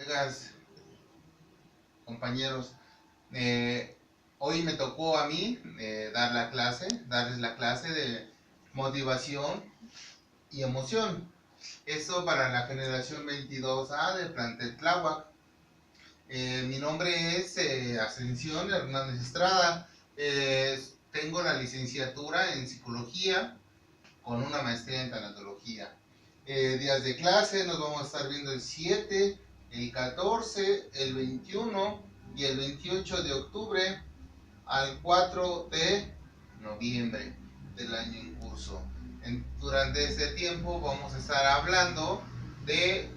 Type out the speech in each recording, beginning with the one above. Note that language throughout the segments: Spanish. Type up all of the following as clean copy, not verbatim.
colegas, compañeros, hoy me tocó a mí darles la clase de motivación y emoción. Esto para la generación 22A del plantel Tláhuac. Mi nombre es Ascensión Hernández Estrada. Tengo la licenciatura en psicología con una maestría en tanatología. Días de clase nos vamos a estar viendo el 7, el 14, el 21 y el 28 de octubre al 4 de noviembre del año en curso. Durante este tiempo vamos a estar hablando de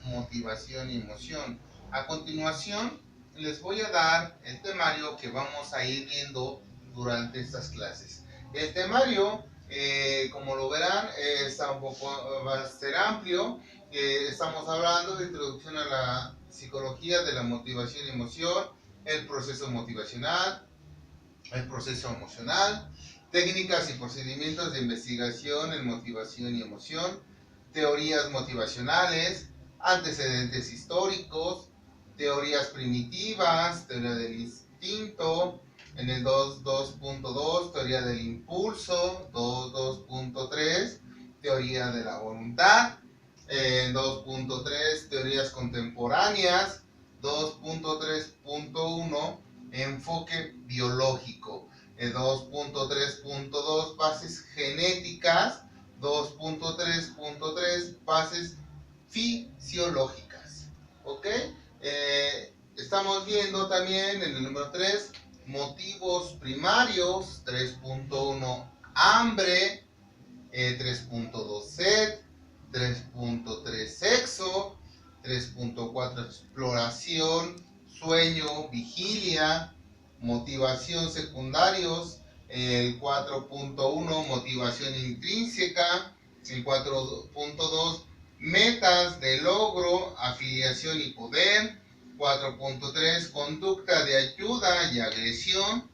motivación y emoción. A continuación les voy a dar el temario que vamos a ir viendo durante estas clases. El temario, como lo verán, va a ser amplio. Estamos hablando de introducción a la psicología de la motivación y emoción, el proceso motivacional, el proceso emocional, técnicas y procedimientos de investigación en motivación y emoción, teorías motivacionales, antecedentes históricos, teorías primitivas, teoría del instinto, en el 2.2, teoría del impulso, 2.3, teoría de la voluntad, 2.3, teorías contemporáneas, 2.3.1, enfoque biológico, 2.3.2, bases genéticas, 2.3.3, bases fisiológicas. ¿Ok? Estamos viendo también en el número 3, motivos primarios, 3.1, hambre, 3.2, sed, 3.3, sexo, 3.4, exploración, sueño, vigilia, motivación secundarios, el 4.1, motivación intrínseca, el 4.2, metas de logro, afiliación y poder, 4.3, conducta de ayuda y agresión,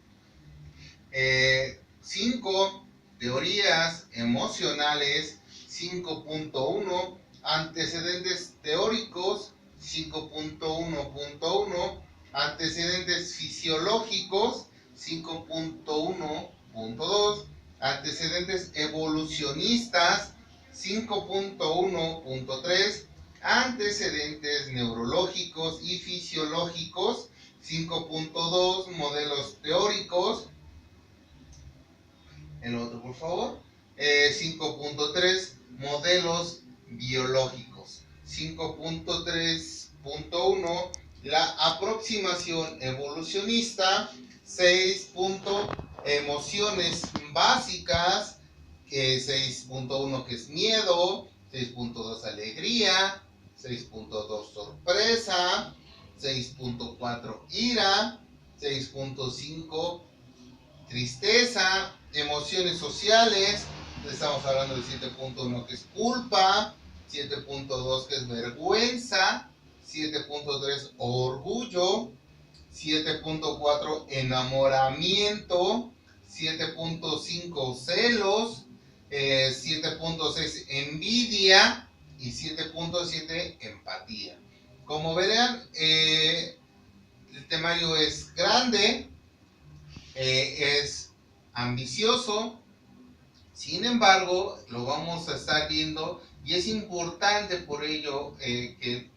5, teorías emocionales, 5.1, antecedentes teóricos, 5.1.1, antecedentes fisiológicos, 5.1.2, antecedentes evolucionistas, 5.1.3, antecedentes neurológicos y fisiológicos, 5.2, modelos teóricos. El otro, por favor. 5.3, modelos biológicos. 5.3.1, la aproximación evolucionista. 6. Emociones básicas. 6.1, que es miedo. 6.2, alegría. 6.2, sorpresa. 6.4, ira. 6.5, tristeza. Emociones sociales, estamos hablando del 7.1, que es culpa, 7.2, que es vergüenza, 7.3, orgullo, 7.4, enamoramiento, 7.5, celos, 7.6, envidia y 7.7, empatía. Como verán, el temario es grande, es ambicioso, sin embargo lo vamos a estar viendo y es importante por ello que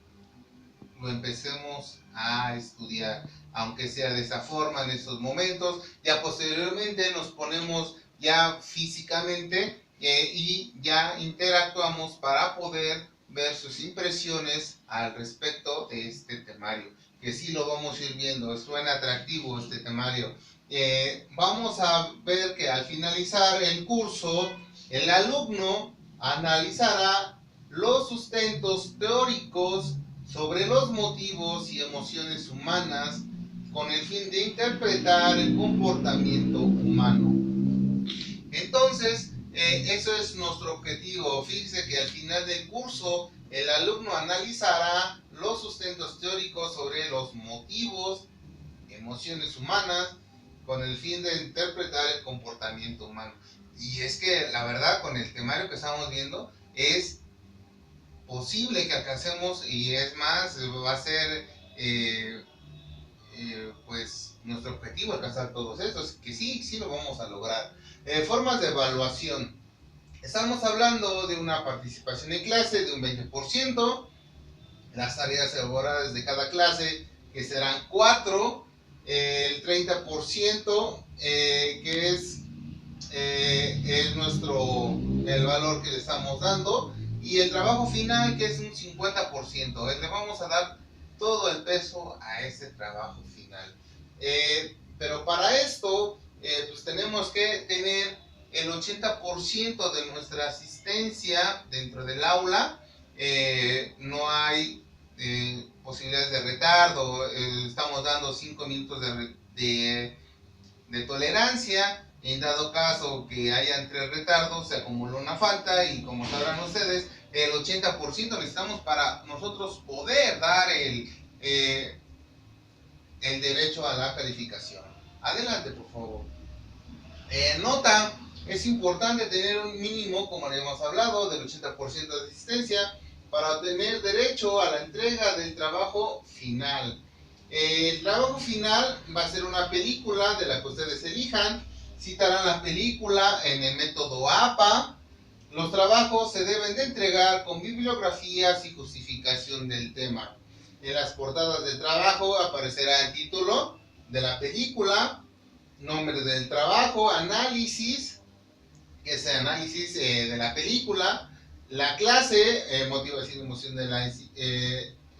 lo empecemos a estudiar, aunque sea de esa forma en estos momentos. Ya posteriormente nos ponemos ya físicamente y ya interactuamos para poder ver sus impresiones al respecto de este temario, que sí lo vamos a ir viendo. Suena atractivo este temario. Vamos a ver que al finalizar el curso, el alumno analizará los sustentos teóricos sobre los motivos y emociones humanas con el fin de interpretar el comportamiento humano. Entonces, eso es nuestro objetivo. Fíjense que al final del curso el alumno analizará los sustentos teóricos sobre los motivos, emociones humanas, con el fin de interpretar el comportamiento humano. Y es que la verdad, con el temario que estamos viendo, es posible que alcancemos, y es más, va a ser pues nuestro objetivo alcanzar todos estos, que sí lo vamos a lograr. Formas de evaluación. Estamos hablando de una participación en clase de un 20%, las tareas elaboradas de cada clase, que serán 4, el 30%, que es el valor que le estamos dando, y el trabajo final, que es un 50%. Le vamos a dar todo el peso a ese trabajo final. Pero para esto, pues tenemos que tener el 80% de nuestra asistencia dentro del aula. No hay posibilidades de retardo. Estamos dando 5 minutos de tolerancia. En dado caso que haya entre retardos, se acumula una falta, y como sabrán ustedes, el 80% necesitamos para nosotros poder dar el derecho a la calificación. Adelante, por favor. Nota, es importante tener un mínimo, como le hemos hablado, del 80% de asistencia para obtener derecho a la entrega del trabajo final. El trabajo final va a ser una película de la que ustedes elijan. Citarán la película en el método APA. Los trabajos se deben de entregar con bibliografías y justificación del tema. En las portadas del trabajo aparecerá el título de la película, nombre del trabajo, análisis, que es el análisis de la película, la clase, motivación y emoción de la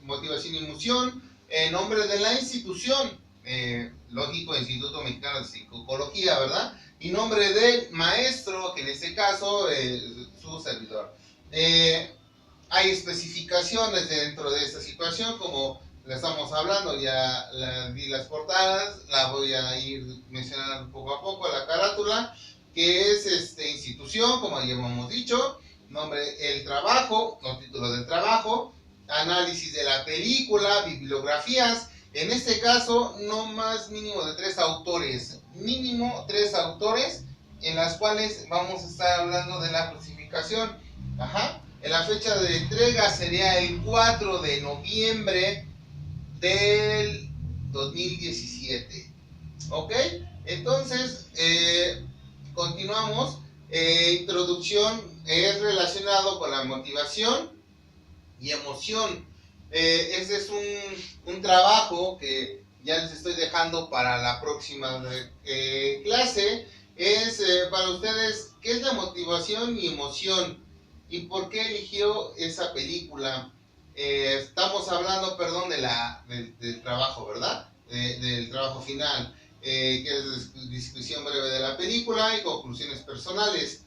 motivación y emoción, nombre de la institución, lógico, Instituto Mexicano de Psicología, ¿verdad? Y nombre del maestro, que en este caso su servidor. Hay especificaciones dentro de esta situación, como la estamos hablando, ya di las portadas, la voy a ir mencionando poco a poco. La carátula, que es institución, como ya hemos dicho, nombre, el trabajo, o título del trabajo, análisis de la película, bibliografías. En este caso, no más mínimo de 3 autores, mínimo 3 autores, en las cuales vamos a estar hablando de la clasificación. La fecha de entrega sería el 4 de noviembre del 2017. ¿Ok? Entonces, continuamos. Introducción es relacionado con la motivación y emoción. Este es un trabajo que ya les estoy dejando para la próxima clase. Es para ustedes, ¿qué es la motivación y emoción? ¿Y por qué eligió esa película? Estamos hablando, perdón, del trabajo, ¿verdad? Del trabajo final, que es descripción breve de la película y conclusiones personales.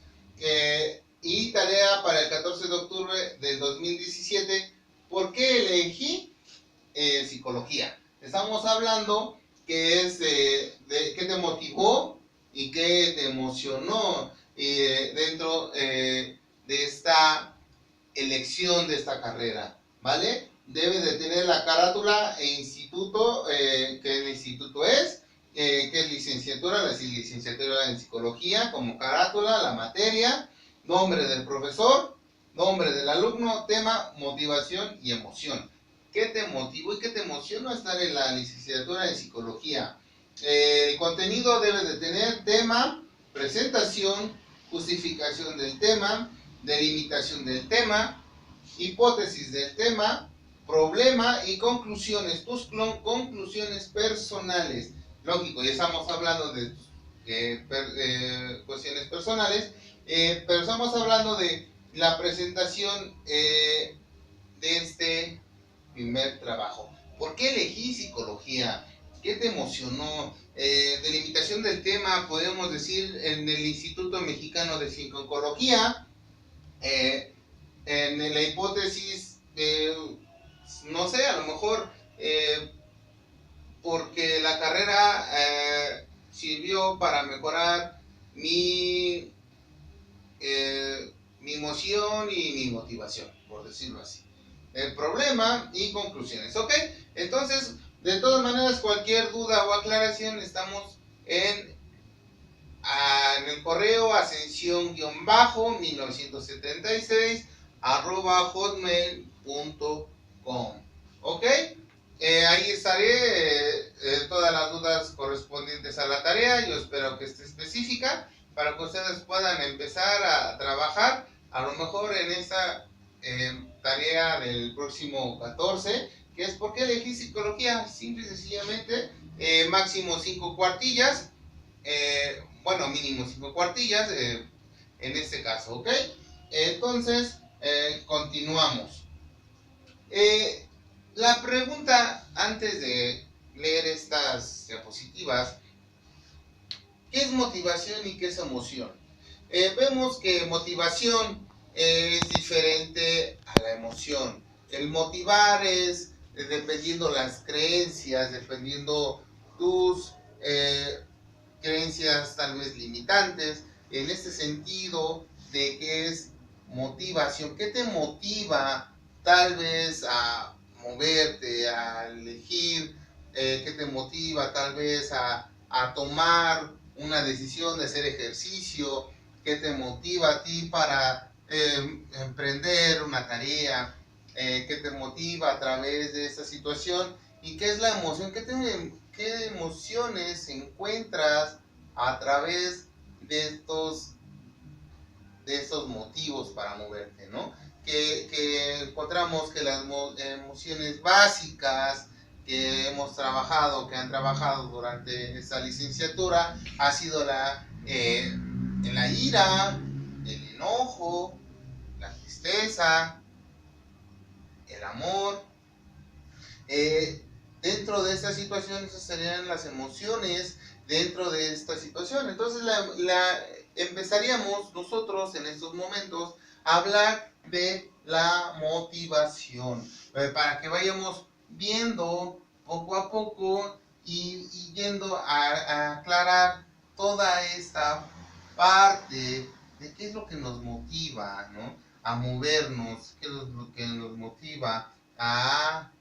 Y tarea para el 14 de octubre del 2017. ¿Por qué elegí psicología? Estamos hablando que es de qué te motivó y qué te emocionó dentro de esta elección de esta carrera, ¿vale? Debe de tener la carátula e instituto, que el instituto es, que es licenciatura, la licenciatura en psicología como carátula, la materia, nombre del profesor, nombre del alumno, tema, motivación y emoción. ¿Qué te motivó y qué te emocionó estar en la licenciatura en psicología? El contenido debe de tener tema, presentación, justificación del tema, delimitación del tema, hipótesis del tema, problema y conclusiones. Tus conclusiones personales. Lógico, ya estamos hablando de cuestiones personales, pero estamos hablando de la presentación de este primer trabajo. ¿Por qué elegí psicología? ¿Qué te emocionó? Delimitación del tema, podemos decir, en el Instituto Mexicano de Psicología. En la hipótesis, no sé, a lo mejor porque la carrera sirvió para mejorar mi emoción y mi motivación, por decirlo así. El problema y conclusiones, ¿ok? Entonces, de todas maneras, cualquier duda o aclaración, estamos en el correo ascensión-1976 hotmail.com. ¿Ok? Ahí estaré, todas las dudas correspondientes a la tarea. Yo espero que esté específica para que ustedes puedan empezar a trabajar a lo mejor en esta tarea del próximo 14, que es ¿por qué elegí psicología? Simple y sencillamente, máximo 5 cuartillas, bueno, mínimo 5 cuartillas, en este caso, ¿ok? Entonces, continuamos. La pregunta antes de leer estas diapositivas, ¿qué es motivación y qué es emoción? Vemos que motivación es diferente a la emoción. El motivar es dependiendo las creencias, dependiendo tus creencias tal vez limitantes, en este sentido de que es motivación. ¿Qué te motiva tal vez a moverte, a elegir? ¿Qué te motiva tal vez a tomar una decisión de hacer ejercicio? ¿Qué te motiva a ti para emprender una tarea? ¿Qué te motiva a través de esta situación? ¿Y qué es la emoción? ¿Qué emociones encuentras a través de estos motivos para moverte, ¿no? Que encontramos que las emociones básicas que hemos trabajado, que han trabajado durante esta licenciatura, ha sido la ira, el enojo, la tristeza, el amor. Dentro de esta situación, esas serían las emociones dentro de esta situación. Entonces empezaríamos nosotros en estos momentos a hablar de la motivación, para que vayamos viendo poco a poco y yendo a aclarar toda esta parte de qué es lo que nos motiva, ¿no? A movernos, qué es lo que nos motiva a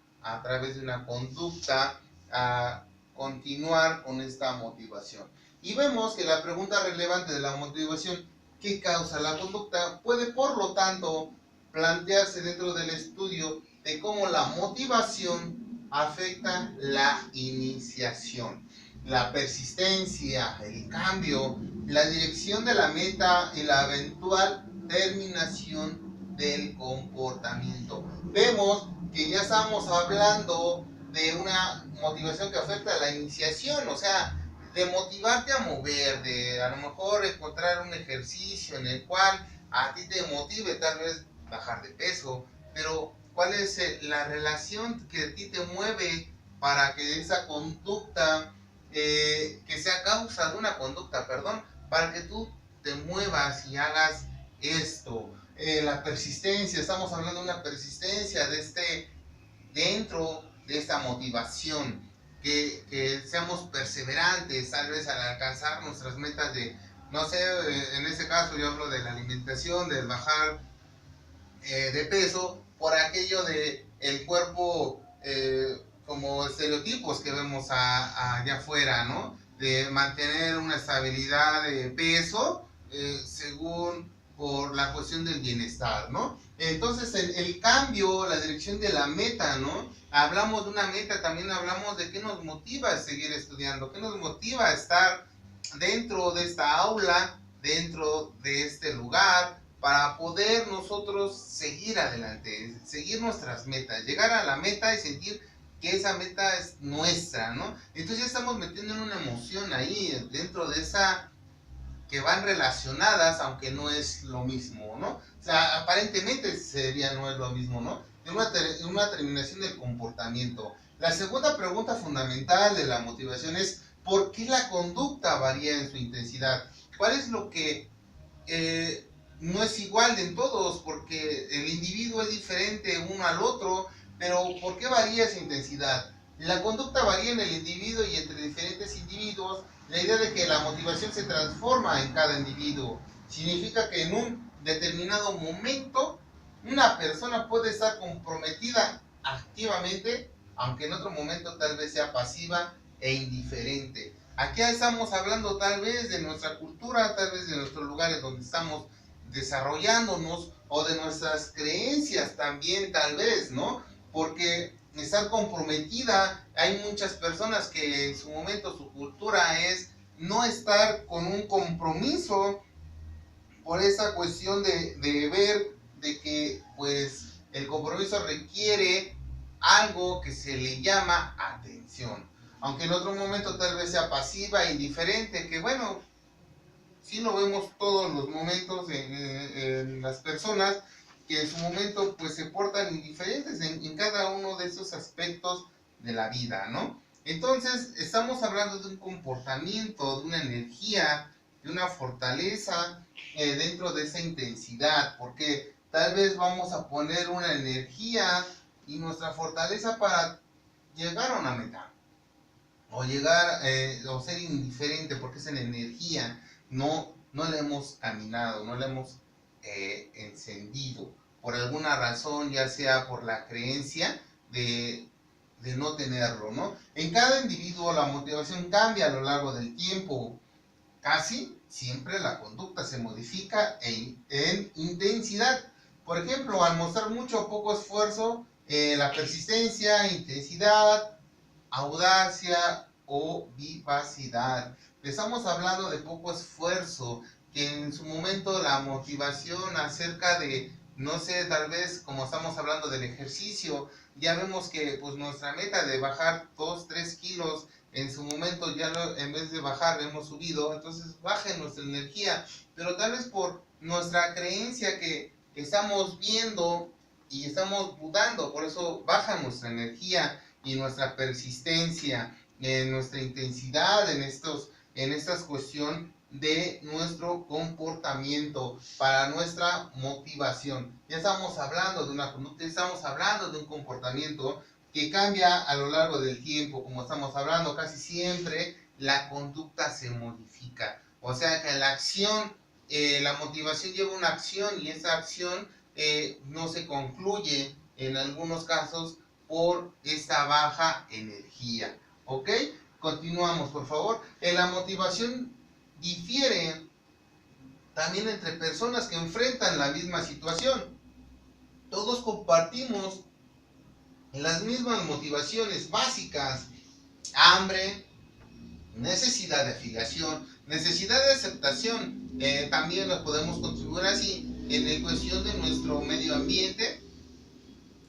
través de una conducta a continuar con esta motivación. Y vemos que la pregunta relevante de la motivación, ¿qué causa la conducta?, puede por lo tanto plantearse dentro del estudio de cómo la motivación afecta la iniciación, la persistencia, el cambio, la dirección de la meta y la eventual terminación del comportamiento. Vemos que ya estamos hablando de una motivación que afecta a la iniciación, o sea, de motivarte a mover, de a lo mejor encontrar un ejercicio en el cual a ti te motive tal vez bajar de peso, pero ¿cuál es la relación que a ti te mueve para que esa conducta, que sea causa de una conducta, perdón, para que tú te muevas y hagas esto? La persistencia, estamos hablando de una persistencia dentro de esta motivación, que seamos perseverantes tal vez al alcanzar nuestras metas de, no sé, en este caso yo hablo de la alimentación, del bajar de peso, por aquello de el cuerpo, como estereotipos que vemos allá afuera, ¿no? De mantener una estabilidad de peso, según por la cuestión del bienestar, ¿no? Entonces el cambio, la dirección de la meta, ¿no? Hablamos de una meta, también hablamos de qué nos motiva a seguir estudiando, qué nos motiva a estar dentro de esta aula, dentro de este lugar, para poder nosotros seguir adelante, seguir nuestras metas, llegar a la meta y sentir que esa meta es nuestra, ¿no? Entonces ya estamos metiendo en una emoción ahí, dentro de esa, que van relacionadas, aunque no es lo mismo, ¿no? O sea, aparentemente sería no es lo mismo, ¿no? Una terminación del comportamiento. La segunda pregunta fundamental de la motivación es, ¿por qué la conducta varía en su intensidad? ¿Cuál es lo que no es igual en todos? Porque el individuo es diferente uno al otro, pero ¿por qué varía esa intensidad? La conducta varía en el individuo y entre diferentes individuos. La idea de que la motivación se transforma en cada individuo significa que en un determinado momento una persona puede estar comprometida activamente, aunque en otro momento tal vez sea pasiva e indiferente. Aquí estamos hablando tal vez de nuestra cultura, tal vez de nuestros lugares donde estamos desarrollándonos, o de nuestras creencias también tal vez, ¿no? Porque estar comprometida, hay muchas personas que en su momento su cultura es no estar con un compromiso por esa cuestión de ver de que pues el compromiso requiere algo que se le llama atención. Aunque en otro momento tal vez sea pasiva, indiferente, que bueno, sí lo vemos todos los momentos en las personas que en su momento pues se portan indiferentes en cada uno de esos aspectos de la vida, ¿no? Entonces estamos hablando de un comportamiento, de una energía, de una fortaleza dentro de esa intensidad, porque tal vez vamos a poner una energía y nuestra fortaleza para llegar a una meta o llegar o ser indiferente, porque es en energía, no le hemos caminado, no le hemos encendido por alguna razón, ya sea por la creencia de no tenerlo, ¿no? En cada individuo la motivación cambia a lo largo del tiempo. Casi siempre la conducta se modifica en intensidad. Por ejemplo, al mostrar mucho o poco esfuerzo, la persistencia, intensidad, audacia o vivacidad. Estamos hablando de poco esfuerzo, que en su momento la motivación acerca de, no sé, tal vez como estamos hablando del ejercicio, ya vemos que pues nuestra meta de bajar 2, 3 kilos, en su momento ya en vez de bajar hemos subido, entonces baja nuestra energía, pero tal vez por nuestra creencia que estamos viendo y estamos dudando, por eso baja nuestra energía y nuestra persistencia, nuestra intensidad en estas cuestión de nuestro comportamiento, para nuestra motivación. Ya estamos hablando de una conducta, estamos hablando de un comportamiento que cambia a lo largo del tiempo, como estamos hablando, casi siempre la conducta se modifica. O sea que la acción, la motivación lleva una acción y esa acción no se concluye en algunos casos por esta baja energía. ¿Ok? Continuamos, por favor. La motivación difiere también entre personas que enfrentan la misma situación. Todos compartimos las mismas motivaciones básicas: hambre, necesidad de afiliación, necesidad de aceptación. También lo podemos contribuir así en la cuestión de nuestro medio ambiente,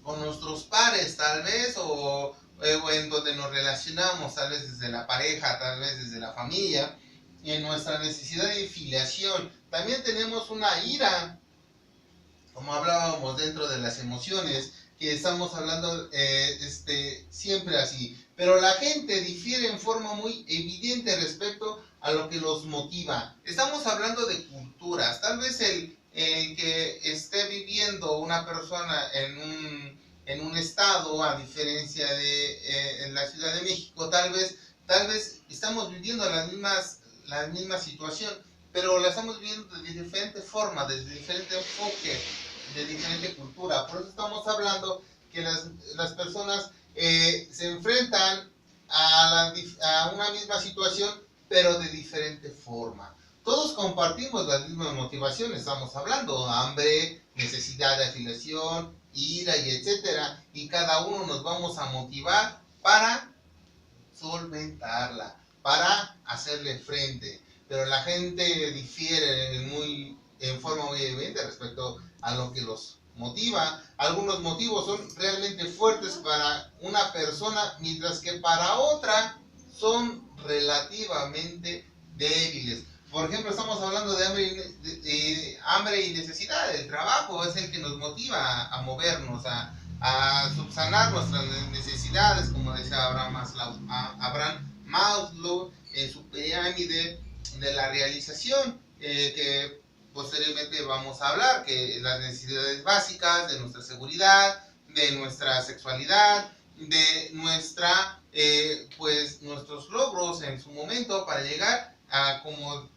con nuestros pares tal vez, o en donde nos relacionamos, tal vez desde la pareja, tal vez desde la familia, en nuestra necesidad de filiación. También tenemos una ira, como hablábamos dentro de las emociones, que estamos hablando siempre así. Pero la gente difiere en forma muy evidente respecto a lo que los motiva. Estamos hablando de culturas. Tal vez el que esté viviendo una persona en un estado, a diferencia de en la Ciudad de México, tal vez estamos viviendo la misma situación, pero la estamos viendo de diferente forma, desde diferente enfoque, de diferente cultura. Por eso estamos hablando que las personas se enfrentan a una misma situación, pero de diferente forma. Todos compartimos las mismas motivaciones, estamos hablando: hambre, necesidad de afiliación, ira y etcétera. Y cada uno nos vamos a motivar para solventarla, para hacerle frente. Pero la gente difiere en forma muy evidente respecto a lo que los motiva. Algunos motivos son realmente fuertes para una persona, mientras que para otra son relativamente débiles. Por ejemplo, estamos hablando de hambre y necesidad. El trabajo es el que nos motiva a movernos, a subsanar nuestras necesidades, como decía Abraham Maslow en su pirámide de la realización, que posteriormente vamos a hablar, que las necesidades básicas de nuestra seguridad, de nuestra sexualidad, de nuestros logros en su momento para llegar a, como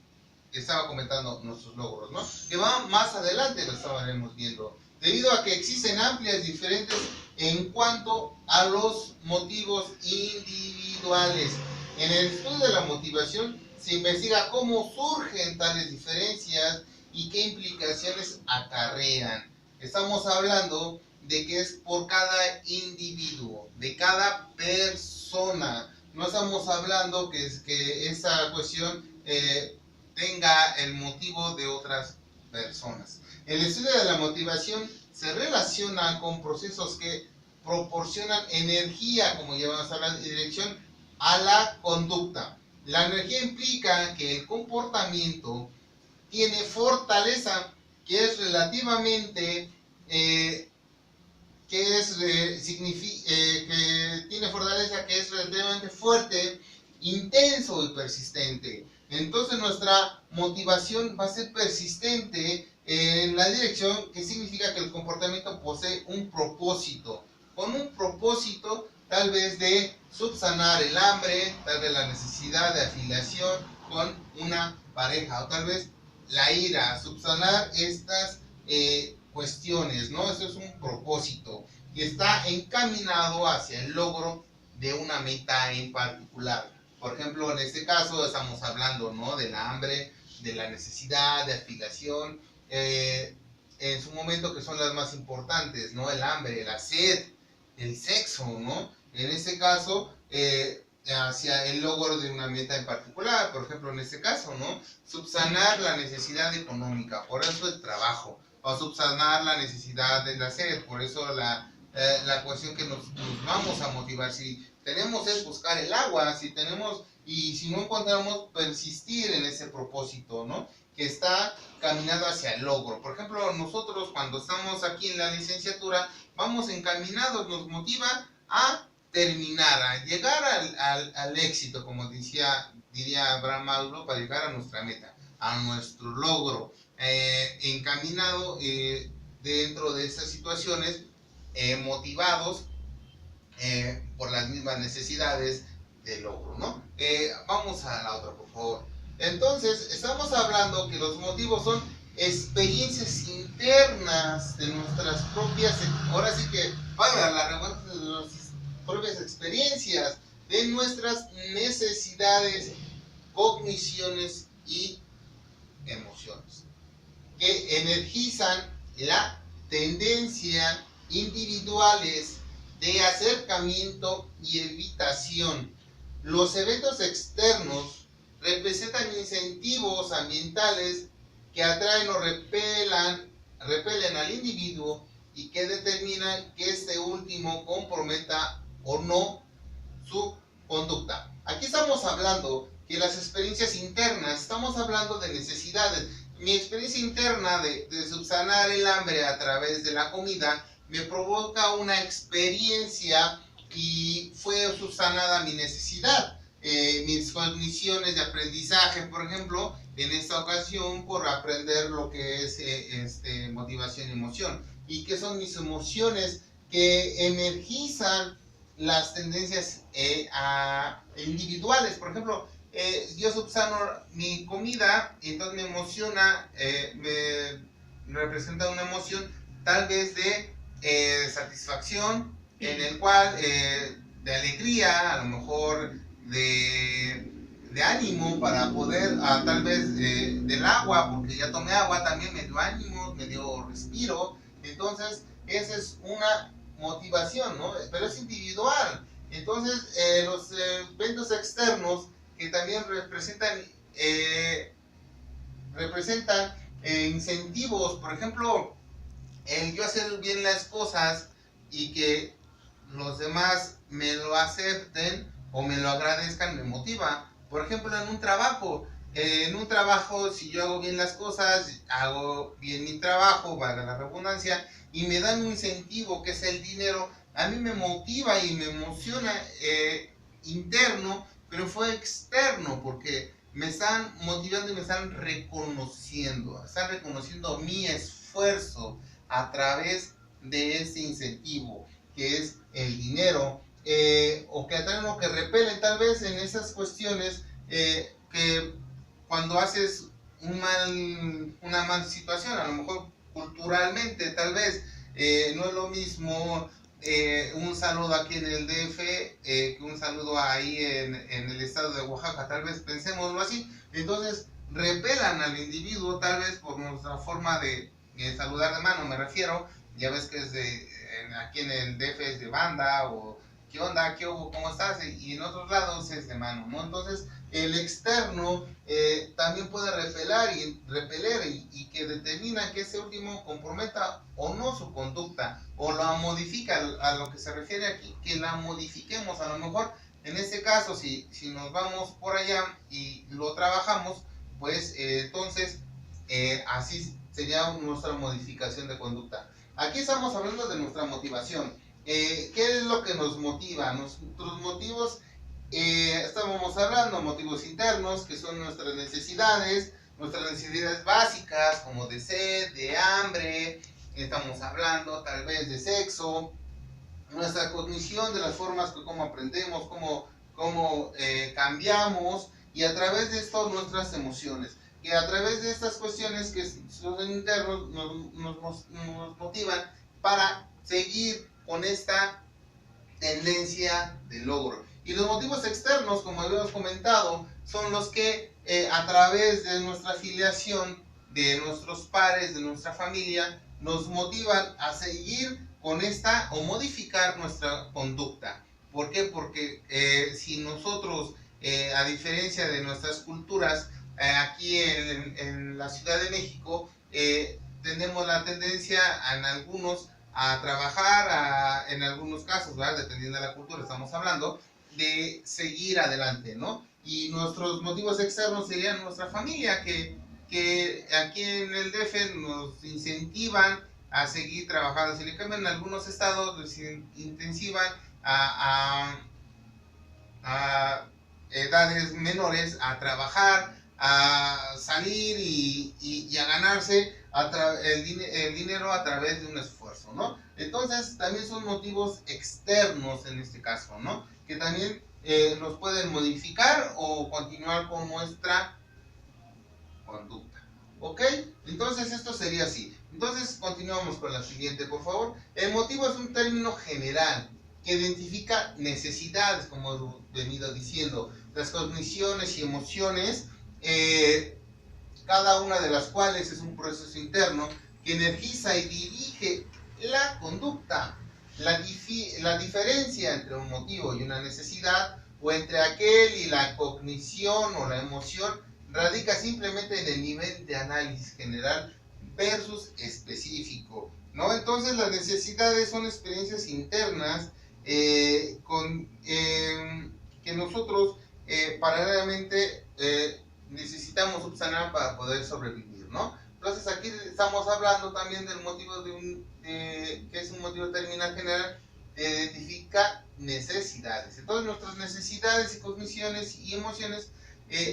estaba comentando, nuestros logros, ¿no? Que va más adelante, lo estaremos viendo. Debido a que existen amplias diferencias en cuanto a los motivos individuales. En el estudio de la motivación se investiga cómo surgen tales diferencias y qué implicaciones acarrean. Estamos hablando de que es por cada individuo, de cada persona. No estamos hablando que esa cuestión tenga el motivo de otras personas. El estudio de la motivación se relaciona con procesos que proporcionan energía, como ya vamos a hablar, de dirección a la conducta. La energía implica que el comportamiento tiene fortaleza, que es relativamente que tiene fortaleza, que es relativamente fuerte, intenso y persistente. Entonces nuestra motivación va a ser persistente en la dirección, que significa que el comportamiento posee un propósito, con un propósito tal vez de subsanar el hambre, tal vez la necesidad de afiliación con una pareja, o tal vez la ira, subsanar estas cuestiones, ¿no? Eso es un propósito y está encaminado hacia el logro de una meta en particular. Por ejemplo, en este caso estamos hablando, ¿no?, del hambre, de la necesidad, de afiliación, en su momento, que son las más importantes, ¿no? El hambre, la sed, el sexo, ¿no? En este caso, hacia el logro de una meta en particular. Por ejemplo, en este caso, ¿no?, subsanar la necesidad económica, por eso el trabajo, o subsanar la necesidad de la sed, por eso la cuestión que nos vamos a motivar. Si tenemos es buscar el agua, y si no encontramos, persistir en ese propósito, ¿no?, que está caminando hacia el logro. Por ejemplo, nosotros cuando estamos aquí en la licenciatura, vamos encaminados, nos motiva a terminar, a llegar al éxito, como diría Abraham Maslow, para llegar a nuestra meta, a nuestro logro, encaminado dentro de estas situaciones, motivados por las mismas necesidades de logro, ¿no? Vamos a la otra, por favor. Entonces, estamos hablando que los motivos son experiencias internas de nuestras propias, ahora sí que, para la revuelta de nuestras propias experiencias, de nuestras necesidades, cogniciones y emociones, que energizan la tendencia individuales de acercamiento y evitación. Los eventos externos representan incentivos ambientales que atraen o repelen al individuo y que determinan que este último comprometa o no su conducta. Aquí estamos hablando que las experiencias internas, estamos hablando de necesidades. Mi experiencia interna de subsanar el hambre a través de la comida me provoca una experiencia y fue subsanada mi necesidad. Mis condiciones de aprendizaje, por ejemplo, en esta ocasión por aprender lo que es motivación y emoción. ¿Y qué son mis emociones? Que energizan las tendencias individuales. Por ejemplo, yo subsano mi comida y entonces me emociona, me representa una emoción tal vez de satisfacción, en el cual de alegría, a lo mejor de ánimo para poder, tal vez del agua, porque ya tomé agua, también me dio ánimo, me dio respiro. Entonces esa es una motivación, ¿no? Pero es individual. Entonces los eventos externos que también representan incentivos, por ejemplo, el yo hacer bien las cosas y que los demás me lo acepten o me lo agradezcan, me motiva. Por ejemplo, en un trabajo, si yo hago bien las cosas, hago bien mi trabajo, valga la redundancia, y me dan un incentivo que es el dinero, a mí me motiva y me emociona interno, pero fue externo, porque me están motivando y me están reconociendo mi esfuerzo a través de ese incentivo, que es el dinero, o que atraen o que repelen tal vez en esas cuestiones, que cuando haces una mala situación, a lo mejor culturalmente tal vez, no es lo mismo un saludo aquí en el DF que un saludo ahí en el estado de Oaxaca, tal vez pensémoslo así. Entonces repelan al individuo, tal vez por nuestra forma de saludar de mano, me refiero. Ya ves que es aquí en el DF es de banda, o qué onda, qué hubo, cómo estás, y en otros lados es de mano, ¿no? Entonces, el externo también puede repeler y que determina que ese último comprometa o no su conducta, o la modifica. A lo que se refiere aquí, que la modifiquemos. A lo mejor en este caso, si nos vamos por allá y lo trabajamos, pues entonces así sería nuestra modificación de conducta. Aquí estamos hablando de nuestra motivación. ¿Qué es lo que nos motiva? Nuestros motivos, estábamos hablando, motivos internos, que son nuestras necesidades básicas, como de sed, de hambre. Estamos hablando tal vez de sexo, nuestra cognición, de las formas que cómo aprendemos, cómo cambiamos, y a través de esto nuestras emociones, que a través de estas cuestiones que son internos nos motivan para seguir con esta tendencia de logro. Y los motivos externos, como habíamos comentado, son los que a través de nuestra afiliación, de nuestros pares, de nuestra familia, nos motivan a seguir con esta o modificar nuestra conducta. ¿Por qué? Porque si nosotros, a diferencia de nuestras culturas, aquí en la Ciudad de México, tenemos la tendencia en algunos a trabajar, en algunos casos, ¿verdad? Dependiendo de la cultura, estamos hablando de seguir adelante, ¿no? Y nuestros motivos externos serían nuestra familia, que aquí en el DF nos incentivan a seguir trabajando. Si le cambian, en algunos estados nos intensivan a edades menores a trabajar, a salir y a ganarse el dinero a través de un esfuerzo, ¿no? Entonces también son motivos externos en este caso, ¿no? Que también nos pueden modificar o continuar con nuestra conducta. ¿Ok? Entonces esto sería así. Entonces continuamos con la siguiente, por favor. El motivo es un término general que identifica necesidades, como he venido diciendo, las cogniciones y emociones, cada una de las cuales es un proceso interno que energiza y dirige la conducta. La diferencia entre un motivo y una necesidad, o entre aquel y la cognición o la emoción, radica simplemente en el nivel de análisis general versus específico, ¿no? Entonces las necesidades son experiencias internas que nosotros paralelamente necesitamos subsanar para poder sobrevivir, ¿no? Entonces aquí estamos hablando también del motivo que es un motivo terminal general, identifica necesidades. Entonces nuestras necesidades y cogniciones y emociones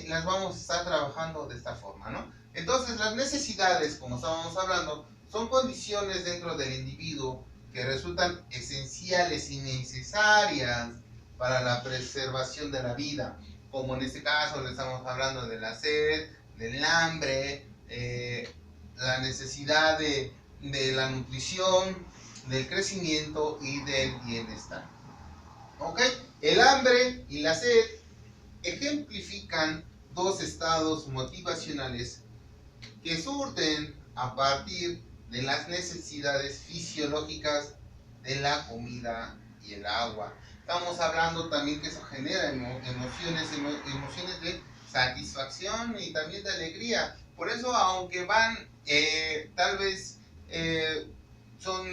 las vamos a estar trabajando de esta forma, ¿no? Entonces las necesidades, como estábamos hablando, son condiciones dentro del individuo que resultan esenciales y necesarias para la preservación de la vida, como en este caso le estamos hablando de la sed, del hambre, la necesidad de la nutrición, del crecimiento y del bienestar. ¿Ok? El hambre y la sed ejemplifican dos estados motivacionales que surten a partir de las necesidades fisiológicas de la comida y el agua. Estamos hablando también que eso genera emociones de satisfacción y también de alegría. Por eso, aunque van tal vez son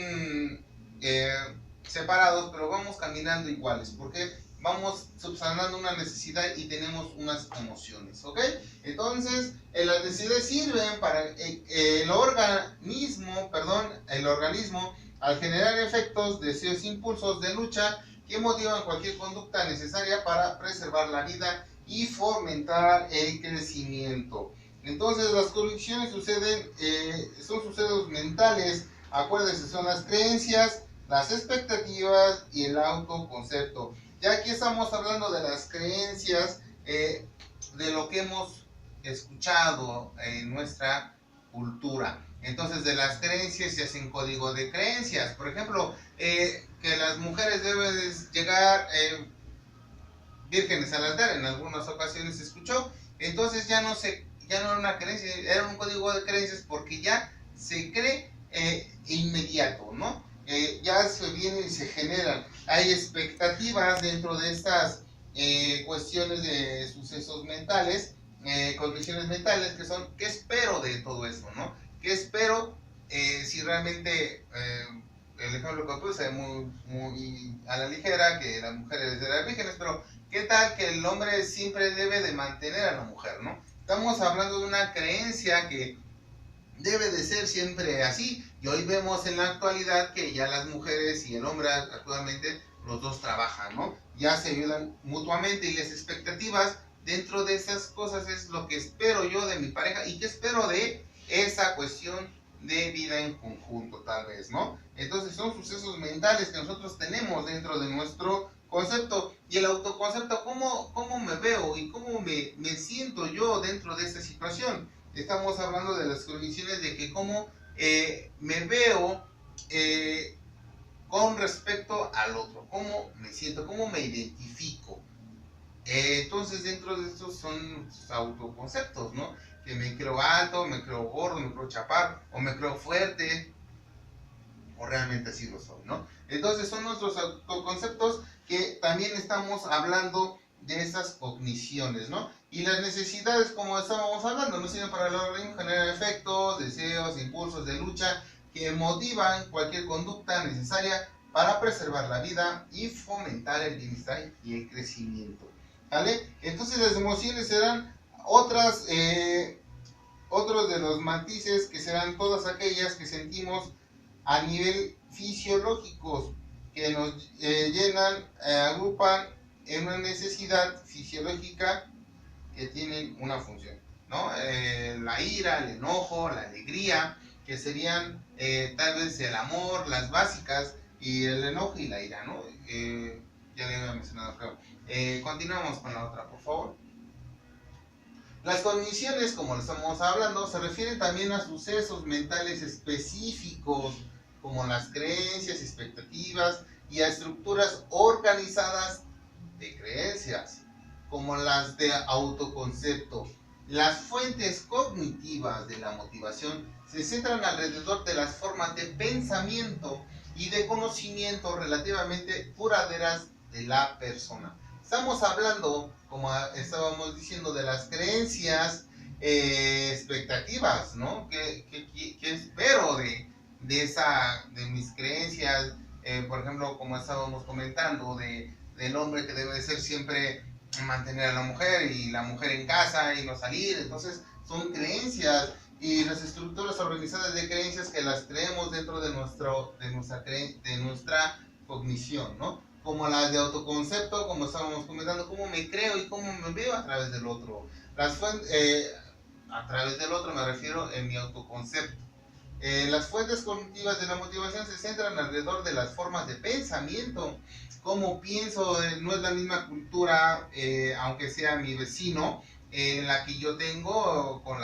separados, pero vamos caminando iguales, porque vamos subsanando una necesidad y tenemos unas emociones, ¿ok? Entonces, las necesidades sirven para el organismo, al generar efectos, deseos, impulsos de lucha que motivan cualquier conducta necesaria para preservar la vida y fomentar el crecimiento. Entonces, las convicciones son sucesos mentales, acuérdense, son las creencias, las expectativas y el autoconcepto. Ya aquí estamos hablando de las creencias, de lo que hemos escuchado en nuestra cultura. Entonces, de las creencias se hacen código de creencias. Por ejemplo, que las mujeres deben llegar vírgenes al altar, en algunas ocasiones se escuchó. Entonces ya ya no era una creencia, era un código de creencias porque ya se cree inmediato, ¿no? Ya se vienen y se generan. Hay expectativas dentro de estas cuestiones de sucesos mentales, cogniciones mentales, que son, ¿qué espero de todo eso, no? ¿Qué espero si realmente el ejemplo que puse es muy a la ligera, que las mujeres eran vírgenes, pero ¿qué tal que el hombre siempre debe de mantener a la mujer, no? Estamos hablando de una creencia que debe de ser siempre así, y hoy vemos en la actualidad que ya las mujeres y el hombre actualmente los dos trabajan, ¿no? Ya se ayudan mutuamente y las expectativas dentro de esas cosas es lo que espero yo de mi pareja y qué espero de esa cuestión de vida en conjunto, tal vez, ¿no? Entonces son sucesos mentales que nosotros tenemos dentro de nuestro concepto. Y el autoconcepto, ¿cómo me veo y cómo me siento yo dentro de esta situación? Estamos hablando de las condiciones de que cómo me veo con respecto al otro, cómo me siento, cómo me identifico. Entonces dentro de estos son autoconceptos, ¿no? Que me creo alto, me creo gordo, me creo chaparro, o me creo fuerte, o realmente así lo soy, ¿no? Entonces son nuestros autoconceptos que también estamos hablando de esas cogniciones, ¿no? Y las necesidades, como estábamos hablando, no sirven para el organismo, generar efectos, deseos, impulsos de lucha que motivan cualquier conducta necesaria para preservar la vida y fomentar el bienestar y el crecimiento, ¿vale? Entonces las emociones serán otros de los matices que serán todas aquellas que sentimos a nivel fisiológico, que nos llenan, agrupan en una necesidad fisiológica que tienen una función, ¿no? La ira, el enojo, la alegría, que serían tal vez el amor, las básicas, y el enojo y la ira, ¿no? Ya le había mencionado, creo. Continuamos con la otra, por favor. Las cogniciones, como lo estamos hablando, se refieren también a sucesos mentales específicos, como las creencias, expectativas y a estructuras organizadas de creencias, como las de autoconcepto. Las fuentes cognitivas de la motivación se centran alrededor de las formas de pensamiento y de conocimiento relativamente duraderas de la persona. Estamos hablando, como estábamos diciendo, de las creencias, expectativas, ¿no? ¿Qué espero de mis creencias? Por ejemplo, como estábamos comentando, del hombre que debe ser siempre mantener a la mujer y la mujer en casa y no salir. Entonces, son creencias y las estructuras organizadas de creencias que las creemos dentro de nuestra cognición, ¿no? Como las de autoconcepto, como estábamos comentando, cómo me creo y cómo me veo a través del otro. A través del otro me refiero en mi autoconcepto. Las fuentes cognitivas de la motivación se centran alrededor de las formas de pensamiento. Cómo pienso, no es la misma cultura, aunque sea mi vecino, la que yo tengo con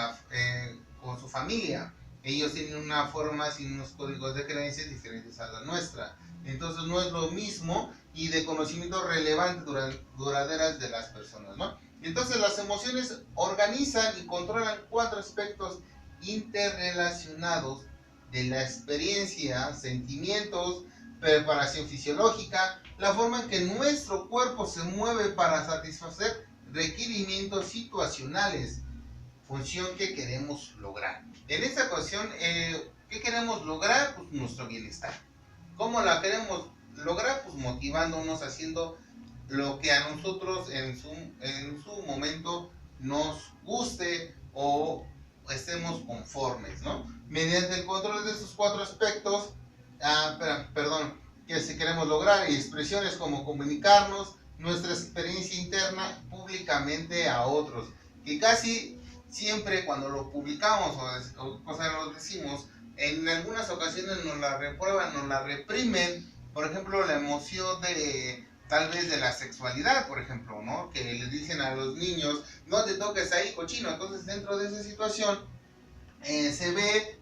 su familia. Ellos tienen una forma y unos códigos de creencias diferentes a la nuestra. Entonces no es lo mismo y de conocimiento relevante duraderas de las personas, ¿no? Entonces las emociones organizan y controlan 4 aspectos interrelacionados de la experiencia, sentimientos, preparación fisiológica, la forma en que nuestro cuerpo se mueve para satisfacer requerimientos situacionales, función que queremos lograr. En esta ocasión, ¿qué queremos lograr? Pues nuestro bienestar. ¿Cómo la queremos lograr? Pues motivándonos, haciendo lo que a nosotros en su momento nos guste o estemos conformes, ¿no? Mediante el control de esos 4 aspectos, que si queremos lograr, y expresiones como comunicarnos nuestra experiencia interna públicamente a otros, que casi siempre cuando lo publicamos o sea, lo decimos, en algunas ocasiones nos la reprueban, nos la reprimen. Por ejemplo, la emoción de tal vez de la sexualidad, por ejemplo, ¿no? Que les dicen a los niños, no te toques ahí, cochino. Entonces, dentro de esa situación, se ve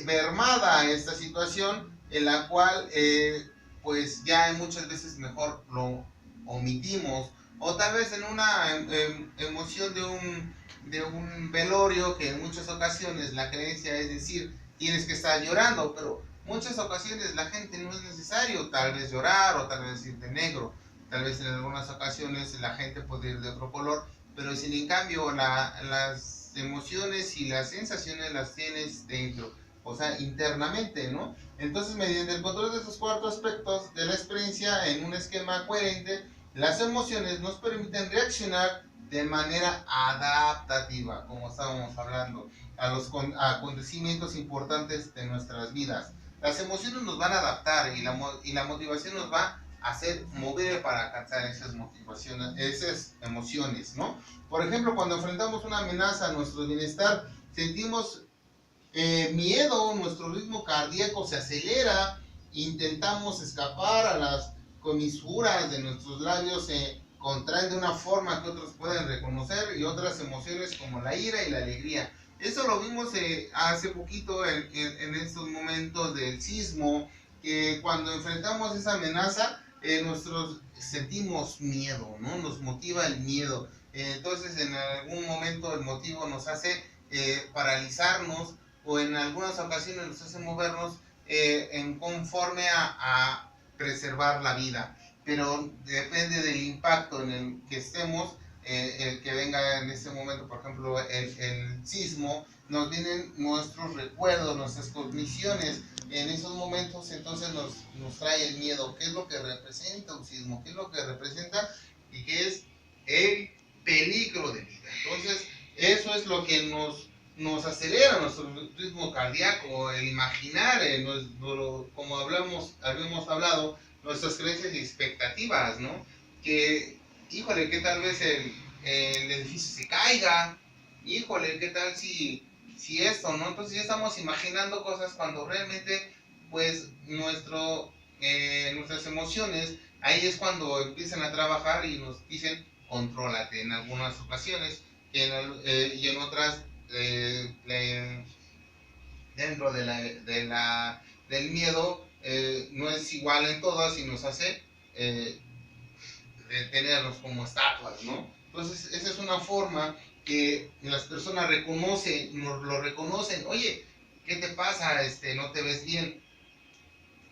mermada esta situación en la cual, pues ya muchas veces mejor lo omitimos, o tal vez en una emoción de un velorio, que en muchas ocasiones la creencia es decir, tienes que estar llorando, pero muchas ocasiones la gente no es necesario tal vez llorar o tal vez ir de negro, tal vez en algunas ocasiones la gente puede ir de otro color, pero sin en cambio las emociones y las sensaciones las tienes dentro, o sea, internamente, ¿no? Entonces, mediante el control de estos cuatro aspectos de la experiencia en un esquema coherente, las emociones nos permiten reaccionar de manera adaptativa, como estábamos hablando, a los acontecimientos importantes de nuestras vidas. Las emociones nos van a adaptar y la motivación nos va a hacer mover para alcanzar esas motivaciones, esas emociones, ¿no? Por ejemplo, cuando enfrentamos una amenaza a nuestro bienestar, sentimos miedo, nuestro ritmo cardíaco se acelera, intentamos escapar, a las comisuras de nuestros labios se contraen de una forma que otros pueden reconocer, y otras emociones como la ira y la alegría. Eso lo vimos hace poquito en estos momentos del sismo, que cuando enfrentamos esa amenaza, nosotros sentimos miedo, ¿no? Nos motiva el miedo. Entonces en algún momento el motivo nos hace paralizarnos, o en algunas ocasiones nos hace movernos en conforme a preservar la vida, pero depende del impacto en el que estemos, el que venga en ese momento. Por ejemplo, el sismo, nos vienen nuestros recuerdos, nuestras cogniciones en esos momentos, entonces nos trae el miedo. ¿Qué es lo que representa un sismo? ¿Qué es lo que representa? Y qué es el peligro de vida. Entonces, eso es lo que nos acelera nuestro ritmo cardíaco, el imaginar, como habíamos hablado, nuestras creencias y expectativas, ¿no? Que, híjole, ¿qué tal vez el edificio se caiga? Híjole, ¿qué tal si esto, ¿no? Entonces ya estamos imaginando cosas cuando realmente, pues, nuestras emociones, ahí es cuando empiezan a trabajar y nos dicen, contrólate en algunas ocasiones, y en otras dentro del miedo, no es igual en todas y nos hace tenernos como estatuas, ¿no? Entonces, esa es una forma que las personas lo reconocen. Oye, ¿qué te pasa? No te ves bien.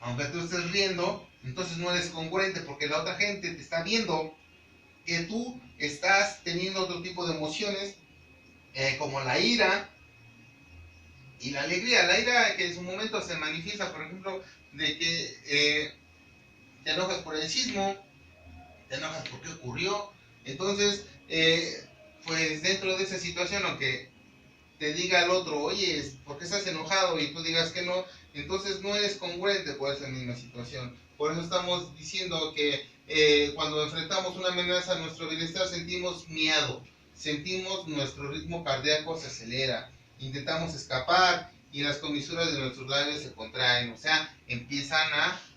Aunque tú estés riendo, entonces no eres congruente, porque la otra gente te está viendo que tú estás teniendo otro tipo de emociones, como la ira y la alegría. La ira, que en su momento se manifiesta, por ejemplo, de que te enojas por el sismo, te enojas porque ocurrió. Entonces, pues dentro de esa situación, aunque te diga el otro, oye, ¿por qué estás enojado? Y tú digas que no, entonces no eres congruente por esa misma situación. Por eso estamos diciendo que cuando enfrentamos una amenaza a nuestro bienestar, sentimos miedo, sentimos nuestro ritmo cardíaco se acelera, intentamos escapar y las comisuras de nuestros labios se contraen, o sea, empiezan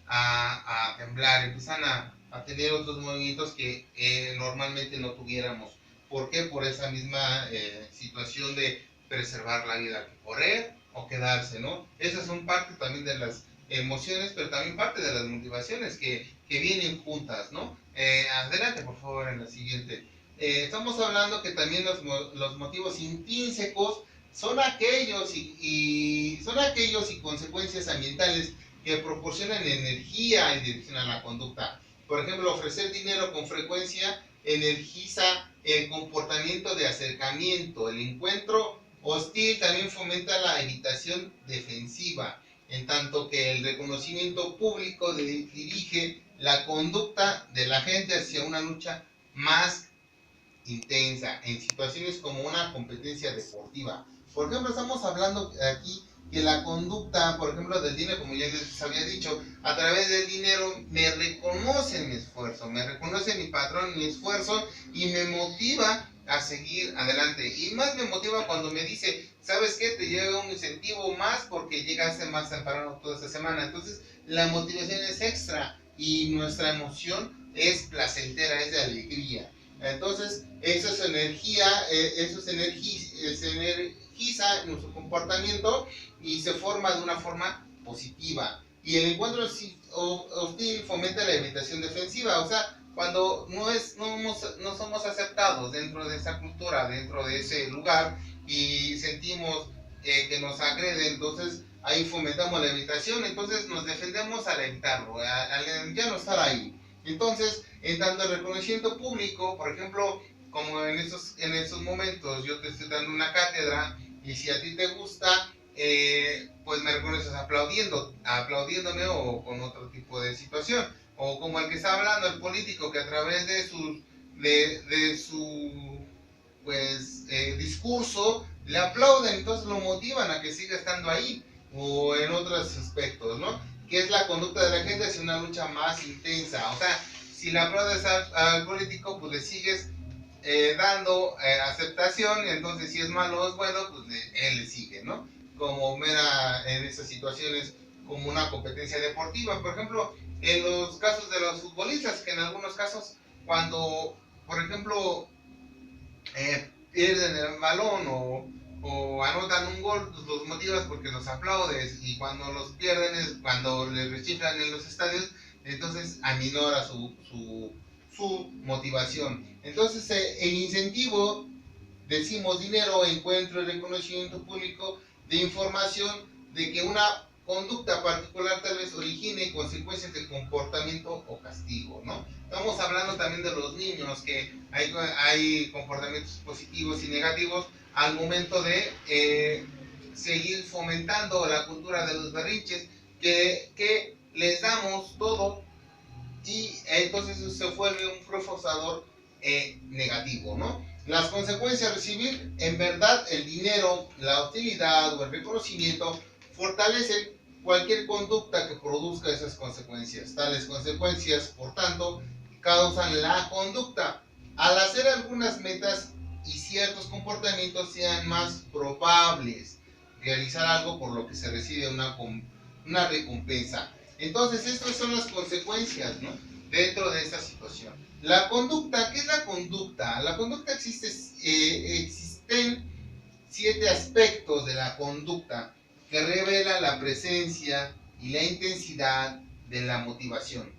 a temblar, empiezan a tener otros movimientos que normalmente no tuviéramos. ¿Por qué? Por esa misma situación de preservar la vida, correr o quedarse, ¿no? Esas son parte también de las emociones, pero también parte de las motivaciones que vienen juntas, ¿no? Adelante, por favor, en la siguiente. Estamos hablando que también los motivos intrínsecos son aquellos son aquellos y consecuencias ambientales que proporcionan energía y dirección a la conducta. Por ejemplo, ofrecer dinero con frecuencia energiza el comportamiento de acercamiento. El encuentro hostil también fomenta la evitación defensiva, en tanto que el reconocimiento público dirige la conducta de la gente hacia una lucha más intensa en situaciones como una competencia deportiva. Por ejemplo, estamos hablando aquí que la conducta, por ejemplo, del dinero, como ya les había dicho, a través del dinero me reconoce mi esfuerzo, me reconoce mi patrón, mi esfuerzo, y me motiva a seguir adelante. Y más me motiva cuando me dice, ¿sabes qué? Te llega un incentivo más porque llegaste más temprano toda esta semana. Entonces, la motivación es extra y nuestra emoción es placentera, es de alegría. Entonces, eso es energía, se energiza nuestro comportamiento y se forma de una forma positiva. Y el encuentro hostil fomenta la evitación defensiva, o sea, cuando no somos aceptados dentro de esa cultura, dentro de ese lugar, y sentimos que nos agrede, entonces ahí fomentamos la evitación, entonces nos defendemos al evitarlo, al ya no estar ahí. Entonces, en tanto el reconocimiento público, por ejemplo, como en esos momentos yo te estoy dando una cátedra, y si a ti te gusta, pues me reconoces aplaudiéndome o con otro tipo de situación. O como el que está hablando, el político, que a través de su pues discurso le aplauden, entonces lo motivan a que siga estando ahí, o en otros aspectos, ¿no? Que es la conducta de la gente hacia una lucha más intensa. O sea, si le aplaudes al político, pues le sigues dando aceptación, y entonces si es malo o es bueno, pues él le sigue, ¿no? Como mera en esas situaciones, como una competencia deportiva. Por ejemplo, en los casos de los futbolistas, que en algunos casos, cuando, por ejemplo, pierden el balón o anotan un gol, pues los motivas porque los aplaudes, y cuando los pierden es cuando les rechiflan en los estadios, entonces aminora su motivación. Entonces el incentivo, decimos dinero, encuentro y reconocimiento público de información de que una conducta particular tal vez origine consecuencias de comportamiento o castigo, ¿no? Estamos hablando también de los niños, que hay comportamientos positivos y negativos al momento de seguir fomentando la cultura de los berrinches, que les damos todo, y entonces se vuelve un reforzador negativo, ¿no? Las consecuencias: recibir en verdad el dinero, la hostilidad o el reconocimiento fortalecen cualquier conducta que produzca esas consecuencias. Tales consecuencias, por tanto, causan la conducta. Al hacer algunas metas y ciertos comportamientos, sean más probables realizar algo por lo que se recibe una recompensa. Entonces, estas son las consecuencias, ¿no?, dentro de esta situación. La conducta, ¿qué es la conducta? La conducta existen 7 aspectos de la conducta que revelan la presencia y la intensidad de la motivación.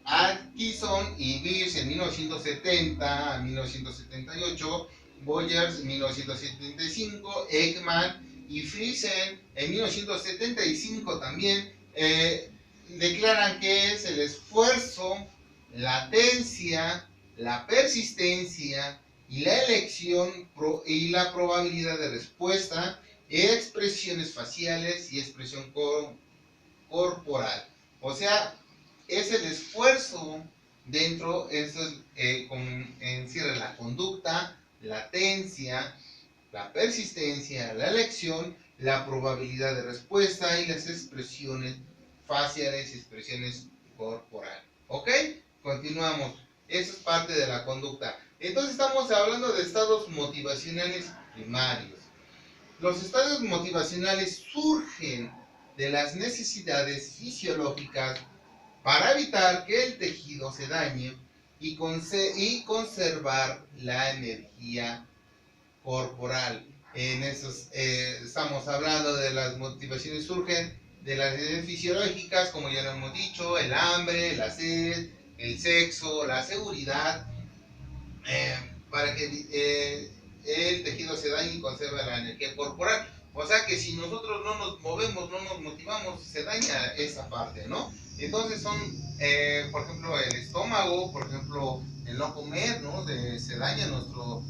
Atkinson y Birch en 1970 a 1978, Boyers en 1975, Ekman y Friesen en 1975 también, declaran que es el esfuerzo, la latencia, la persistencia y la elección y la probabilidad de respuesta, expresiones faciales y expresión corporal. O sea, es el esfuerzo dentro, eso encierra la conducta, la latencia, la persistencia, la elección, la probabilidad de respuesta y las expresiones faciales y expresiones corporales. ¿Ok? Continuamos. Eso es parte de la conducta. Entonces estamos hablando de estados motivacionales primarios. Los estados motivacionales surgen de las necesidades fisiológicas para evitar que el tejido se dañe y conservar la energía corporal. En esos, estamos hablando de las motivaciones surgen de las necesidades fisiológicas, como ya lo hemos dicho: el hambre, la sed, el sexo, la seguridad, para que el tejido se dañe y conserve la energía corporal. O sea que si nosotros no nos movemos, no nos motivamos, se daña esa parte, ¿no? Entonces son, por ejemplo, el estómago, por ejemplo, el no comer, ¿no? Se daña nuestro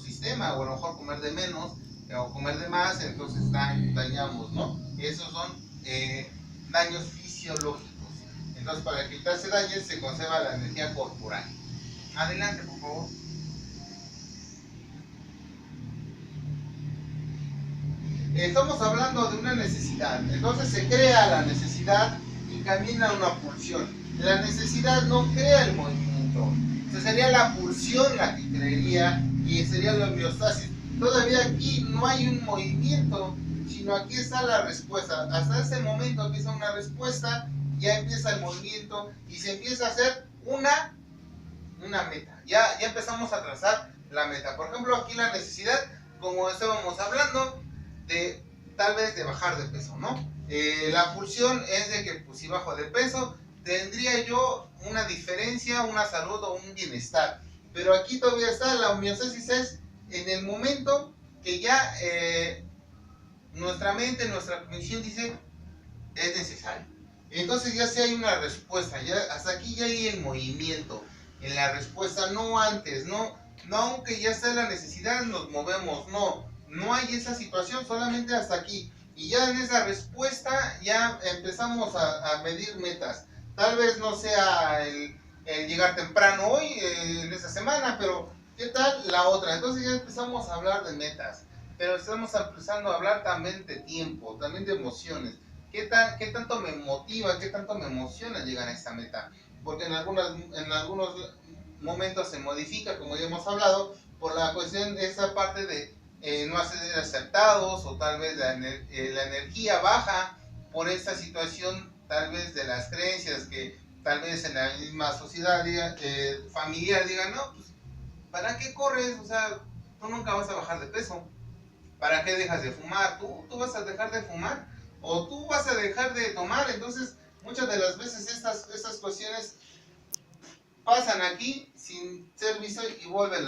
sistema, o a lo mejor comer de menos o comer de más, entonces dañamos, ¿no? Esos son daños fisiológicos. Entonces, para evitar ese daño, se conserva la energía corporal. Adelante, por favor. Estamos hablando de una necesidad. Entonces se crea la necesidad y camina una pulsión. La necesidad no crea el movimiento. Entonces sería la pulsión la que crearía, y sería la homeostasis. Todavía aquí no hay un movimiento, sino aquí está la respuesta. Hasta ese momento empieza una respuesta, ya empieza el movimiento y se empieza a hacer una meta. Ya empezamos a trazar la meta. Por ejemplo, aquí la necesidad, como estábamos hablando, tal vez de bajar de peso, ¿no? La pulsión es de que, pues, si bajo de peso, tendría yo una diferencia, una salud o un bienestar. Pero aquí todavía está, la homeostasis es en el momento que ya nuestra mente, nuestra cognición dice es necesario. Entonces ya sí hay una respuesta, ya hasta aquí ya hay el movimiento en la respuesta, no antes, no aunque ya está la necesidad nos movemos, no hay esa situación, solamente hasta aquí. Y ya en esa respuesta ya empezamos a medir metas. Tal vez no sea el llegar temprano hoy, en esta semana, pero ¿qué tal la otra? Entonces ya empezamos a hablar de metas, pero estamos empezando a hablar también de tiempo, también de emociones. ¿Qué tanto me motiva, qué tanto me emociona llegar a esta meta? Porque en algunos momentos se modifica, como ya hemos hablado, por la cuestión de esa parte de no ser aceptados, o tal vez la energía baja por esta situación, tal vez de las creencias que tal vez en la misma sociedad familiar digan, no, pues, ¿para qué corres? O sea, tú nunca vas a bajar de peso. ¿Para qué dejas de fumar? ¿Tú vas a dejar de fumar? ¿O tú vas a dejar de tomar? Entonces, muchas de las veces estas cuestiones pasan aquí sin ser visto y vuelven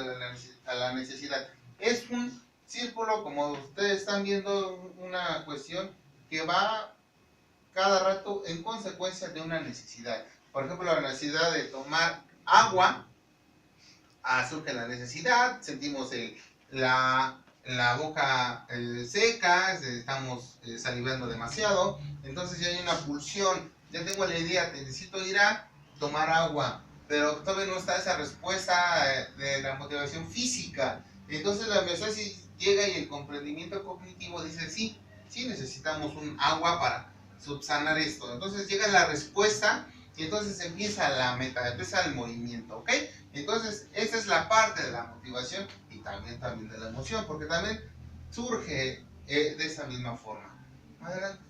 a la necesidad. Es un círculo, como ustedes están viendo, una cuestión que va cada rato en consecuencia de una necesidad. Por ejemplo, la necesidad de tomar agua, surge la necesidad, sentimos la boca seca, estamos salivando demasiado, entonces ya hay una pulsión, ya tengo la idea, necesito ir a tomar agua, pero todavía no está esa respuesta de la motivación física. Entonces la homeostasis llega y el comprendimiento cognitivo dice, sí necesitamos un agua para subsanar esto. Entonces llega la respuesta y entonces empieza la meta, empieza el movimiento, ¿ok? Entonces esa es la parte de la motivación y también de la emoción, porque también surge de esa misma forma. Adelante.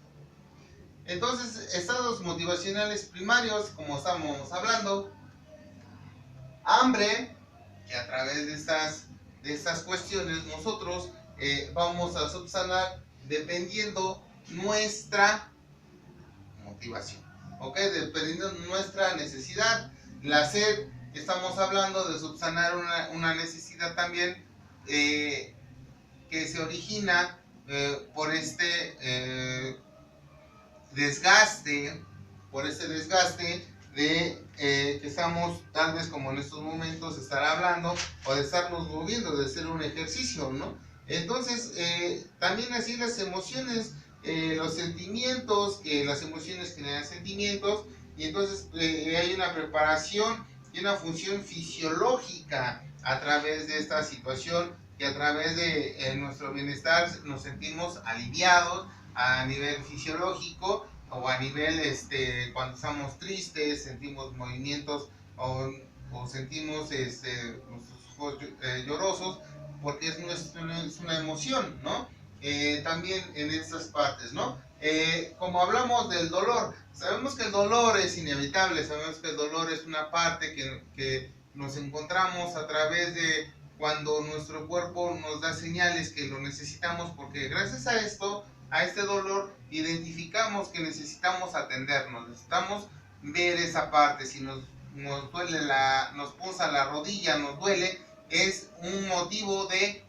Entonces, estados motivacionales primarios, como estamos hablando, hambre, que a través de estas cuestiones nosotros vamos a subsanar dependiendo nuestra motivación, ¿ok? Dependiendo nuestra necesidad. La sed, estamos hablando de subsanar una necesidad también que se origina por este desgaste, de que estamos tal vez como en estos momentos estar hablando o de estarnos moviendo, de hacer un ejercicio, ¿no? Entonces también así las emociones, los sentimientos, que las emociones generan sentimientos, y entonces hay una preparación y una función fisiológica a través de esta situación, que a través de nuestro bienestar nos sentimos aliviados a nivel fisiológico, o a nivel cuando estamos tristes sentimos movimientos, o sentimos nuestros ojos llorosos, porque es una emoción, ¿no? También en estas partes, ¿no? Como hablamos del dolor, sabemos que el dolor es inevitable, sabemos que el dolor es una parte que nos encontramos a través de cuando nuestro cuerpo nos da señales que lo necesitamos, porque gracias a esto, a este dolor, identificamos que necesitamos atendernos, necesitamos ver esa parte. Si nos duele nos punza la rodilla, nos duele, es un motivo de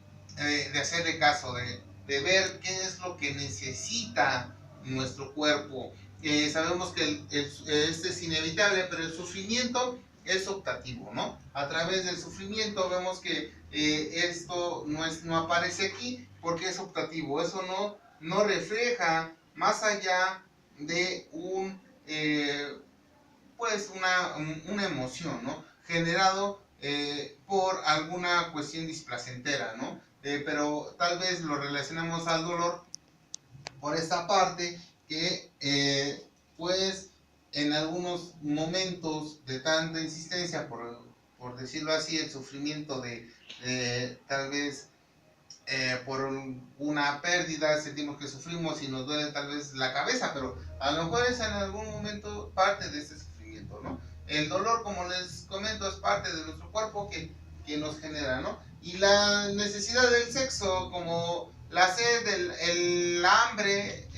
hacerle caso, de ver qué es lo que necesita nuestro cuerpo. Sabemos que este es inevitable, pero el sufrimiento es optativo, ¿no? A través del sufrimiento vemos que esto no aparece aquí porque es optativo. Eso no refleja más allá de pues una emoción, ¿no? Generado por alguna cuestión displacentera, ¿no? Pero tal vez lo relacionamos al dolor por esta parte que pues en algunos momentos de tanta insistencia, por decirlo así, el sufrimiento de tal vez por una pérdida, sentimos que sufrimos y nos duele tal vez la cabeza, pero a lo mejor es en algún momento parte de este sufrimiento, ¿no? El dolor, como les comento, es parte de nuestro cuerpo que nos genera, ¿no? Y la necesidad del sexo, como la sed, el hambre,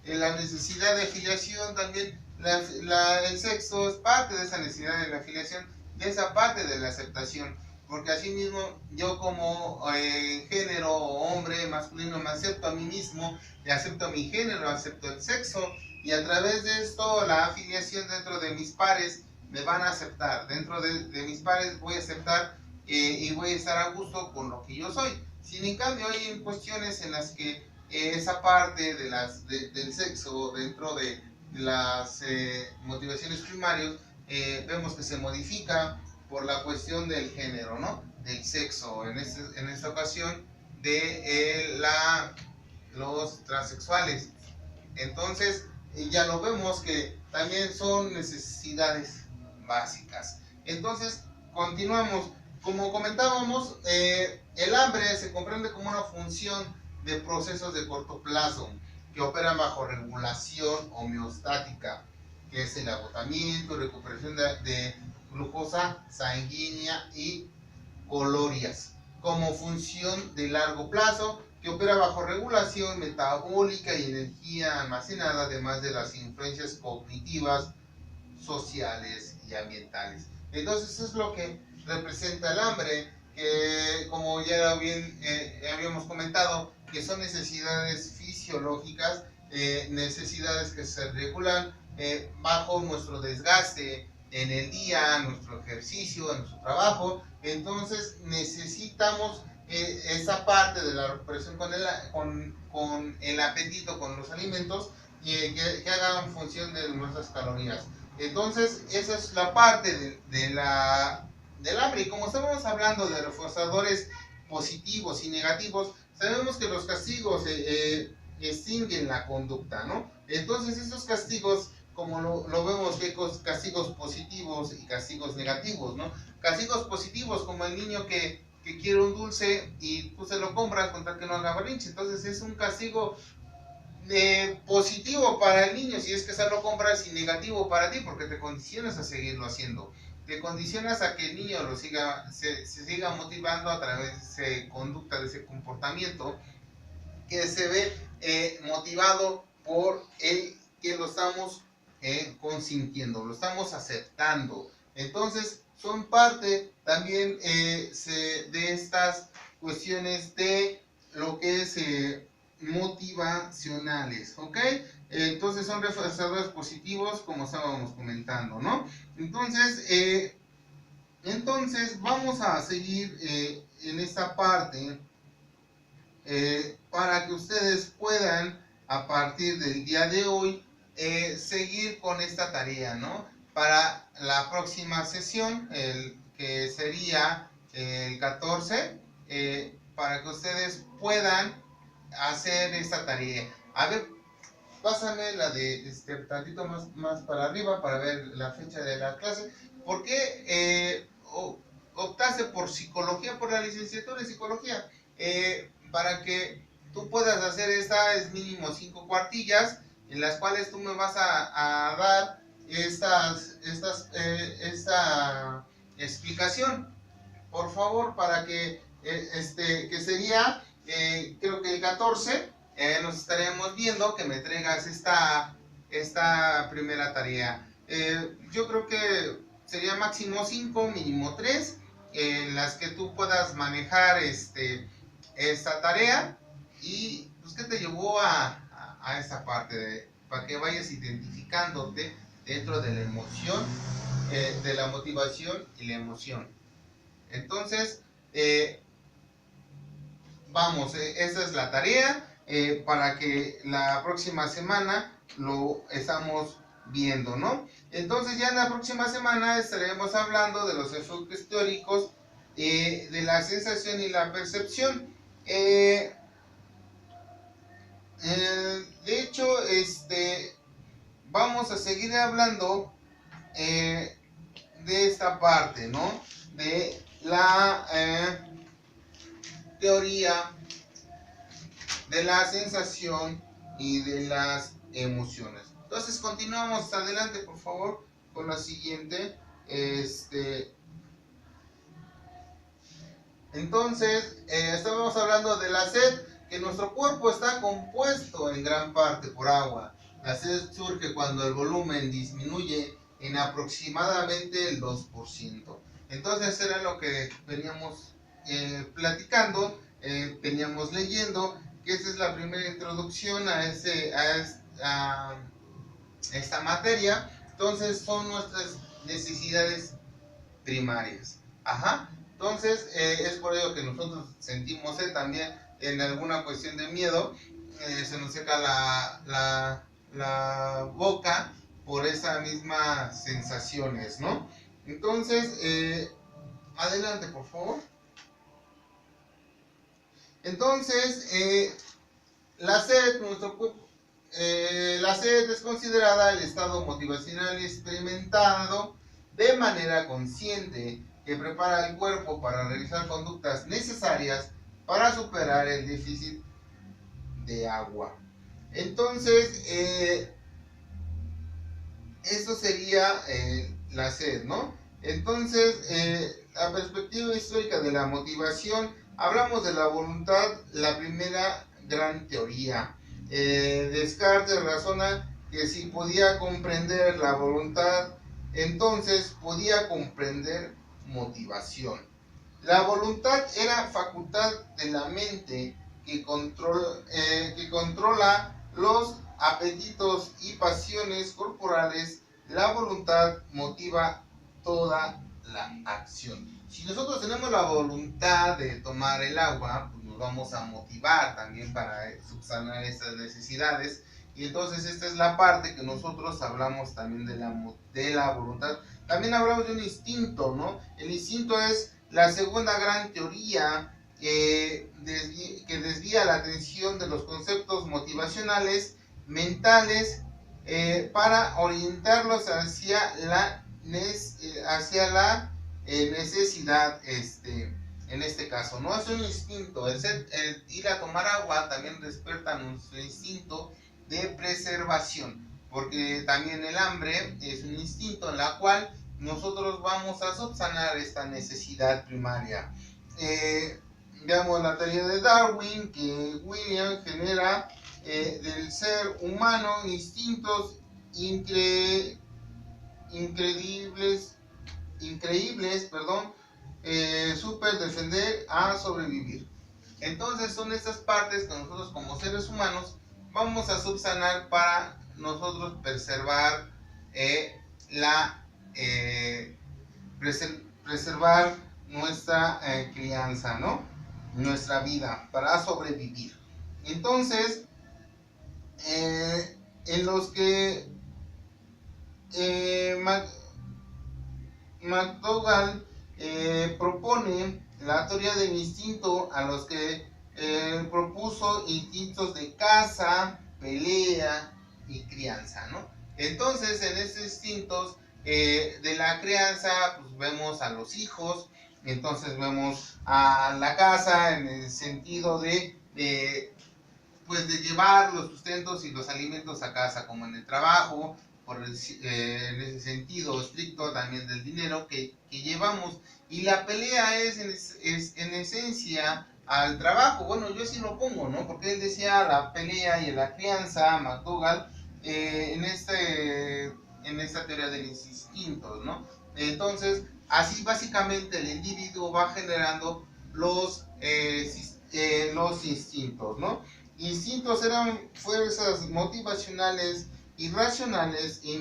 la necesidad de afiliación también el sexo es parte de esa necesidad de la afiliación, de esa parte de la aceptación, porque así mismo yo como género, hombre, masculino, me acepto a mí mismo, y acepto mi género, acepto el sexo, y a través de esto la afiliación dentro de mis pares me van a aceptar, dentro de mis pares voy a aceptar y voy a estar a gusto con lo que yo soy. Sin en cambio hay cuestiones en las que esa parte del sexo dentro de las motivaciones primarias vemos que se modifica por la cuestión del género, ¿no? Del sexo, en esta ocasión de los transexuales. Entonces, ya lo vemos que también son necesidades básicas. Entonces, continuamos. Como comentábamos, el hambre se comprende como una función de procesos de corto plazo que operan bajo regulación homeostática, que es el agotamiento y recuperación de glucosa sanguínea y calorías, como función de largo plazo que opera bajo regulación metabólica y energía almacenada, además de las influencias cognitivas, sociales y ambientales. Entonces eso es lo que representa el hambre, que como ya bien habíamos comentado, que son necesidades fisiológicas, necesidades que se regulan bajo nuestro desgaste en el día, nuestro ejercicio, en nuestro trabajo. Entonces necesitamos esa parte de la recuperación con el apetito, con los alimentos, que hagan función de nuestras calorías. Entonces, esa es la parte del hambre. Y como estamos hablando de reforzadores positivos y negativos, sabemos que los castigos extinguen la conducta, ¿no? Entonces, esos castigos, como lo vemos, que hay castigos positivos y castigos negativos, ¿no? Castigos positivos, como el niño que quiere un dulce y tú se lo compras contra que no haga berrinche. Entonces, es un castigo positivo para el niño si es que se lo compras, y negativo para ti porque te condicionas a seguirlo haciendo, te condicionas a que el niño se siga motivando a través de esa conducta, de ese comportamiento que se ve motivado por el que lo estamos consintiendo, lo estamos aceptando. Entonces son parte también de estas cuestiones de lo que es motivacionales, ¿ok? Entonces son reforzadores positivos, como estábamos comentando, ¿no? Entonces vamos a seguir en esta parte para que ustedes puedan a partir del día de hoy seguir con esta tarea, ¿no? Para la próxima sesión, que sería el 14, para que ustedes puedan hacer esta tarea. A ver, pásame la de tantito más para arriba para ver la fecha de la clase. ¿Por qué optaste por psicología, por la licenciatura en psicología? Para que tú puedas hacer es mínimo 5 cuartillas en las cuales tú me vas a dar esta explicación, por favor, para que que sería creo que el 14 nos estaremos viendo que me traigas esta primera tarea. Yo creo que sería máximo 5, mínimo 3, en las que tú puedas manejar esta tarea. Y pues, ¿qué te llevó a esta parte? Para que vayas identificándote dentro de la emoción, de la motivación y la emoción. Entonces, vamos, esa es la tarea para que la próxima semana lo estamos viendo, ¿no? Entonces ya en la próxima semana estaremos hablando de los enfoques teóricos de la sensación y la percepción. De hecho, vamos a seguir hablando de esta parte, ¿no? De la teoría de la sensación y de las emociones. Entonces continuamos adelante, por favor, con la siguiente. Entonces, estábamos hablando de la sed, que nuestro cuerpo está compuesto en gran parte por agua. La sed surge cuando el volumen disminuye en aproximadamente el 2%. Entonces era lo que veníamos platicando, veníamos leyendo, que esa es la primera introducción a esta materia. Entonces son nuestras necesidades primarias. Ajá. Entonces es por ello que nosotros sentimos también en alguna cuestión de miedo, se nos seca la boca por esas mismas sensaciones, ¿no? Entonces, adelante por favor. Entonces, la sed, la sed es considerada el estado motivacional experimentado de manera consciente que prepara al cuerpo para realizar conductas necesarias para superar el déficit de agua. Entonces, eso sería la sed, ¿no? Entonces, la perspectiva histórica de la motivación, hablamos de la voluntad, la primera gran teoría. Descartes razona que si podía comprender la voluntad, entonces podía comprender motivación. La voluntad era facultad de la mente que controla los apetitos y pasiones corporales. La voluntad motiva toda la acción. Si nosotros tenemos la voluntad de tomar el agua, pues nos vamos a motivar también para subsanar estas necesidades. Y entonces esta es la parte que nosotros hablamos también de la voluntad. También hablamos de un instinto, ¿no? El instinto es la segunda gran teoría que desvía la atención de los conceptos motivacionales mentales para orientarlos hacia la necesidad, en este caso, no es un instinto. El ir a tomar agua también despierta nuestro instinto de preservación, porque también el hambre es un instinto en la cual nosotros vamos a subsanar esta necesidad primaria. Veamos la teoría de Darwin, que William genera del ser humano instintos increíbles, super defender a sobrevivir. Entonces son estas partes que nosotros como seres humanos vamos a subsanar para nosotros preservar preservar nuestra crianza, ¿no? Nuestra vida, para sobrevivir. Entonces, en los que McDougall propone la teoría del instinto, a los que propuso instintos de caza, pelea y crianza, ¿no? Entonces, en estos instintos de la crianza, pues vemos a los hijos, entonces vemos a la caza en el sentido pues de llevar los sustentos y los alimentos a casa, como en el trabajo, en ese sentido estricto también del dinero que llevamos. Y la pelea es en esencia al trabajo. Bueno, yo sí lo pongo, ¿no? Porque él decía la pelea y la crianza, McDougall, en esta teoría de los instintos, ¿no? Entonces, así básicamente el individuo va generando los instintos, ¿no? Instintos eran fuerzas motivacionales irracionales e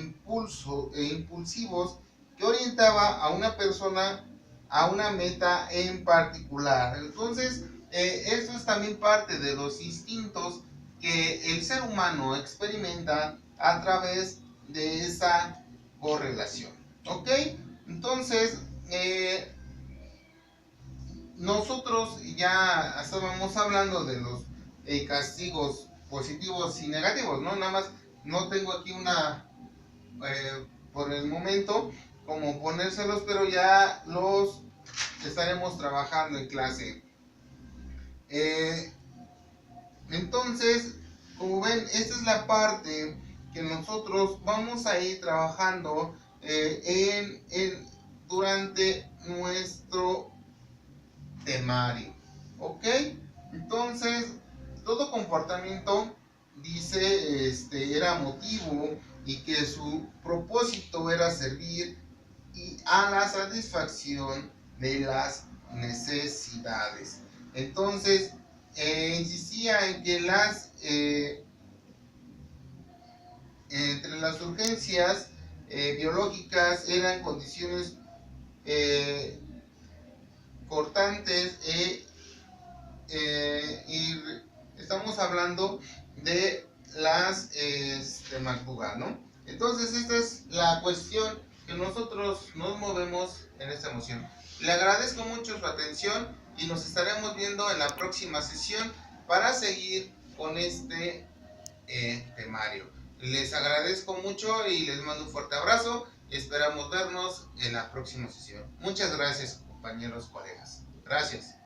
impulsivos que orientaba a una persona a una meta en particular. Entonces, esto es también parte de los instintos que el ser humano experimenta a través de esa correlación. ¿Ok? Entonces, nosotros ya estábamos hablando de los castigos positivos y negativos, ¿no? Nada más no tengo aquí por el momento, como ponérselos, pero ya los estaremos trabajando en clase. Entonces, como ven, esta es la parte que nosotros vamos a ir trabajando durante nuestro temario. ¿Ok? Entonces, todo comportamiento dice, era motivo y que su propósito era servir a la satisfacción de las necesidades. Entonces, insistía en que entre las urgencias biológicas eran condiciones cortantes y estamos hablando de las Maltuga, ¿no? Entonces esta es la cuestión que nosotros nos movemos en esta emoción. Le agradezco mucho su atención y nos estaremos viendo en la próxima sesión para seguir con este temario. Les agradezco mucho y les mando un fuerte abrazo y esperamos vernos en la próxima sesión. Muchas gracias, compañeros, colegas. Gracias.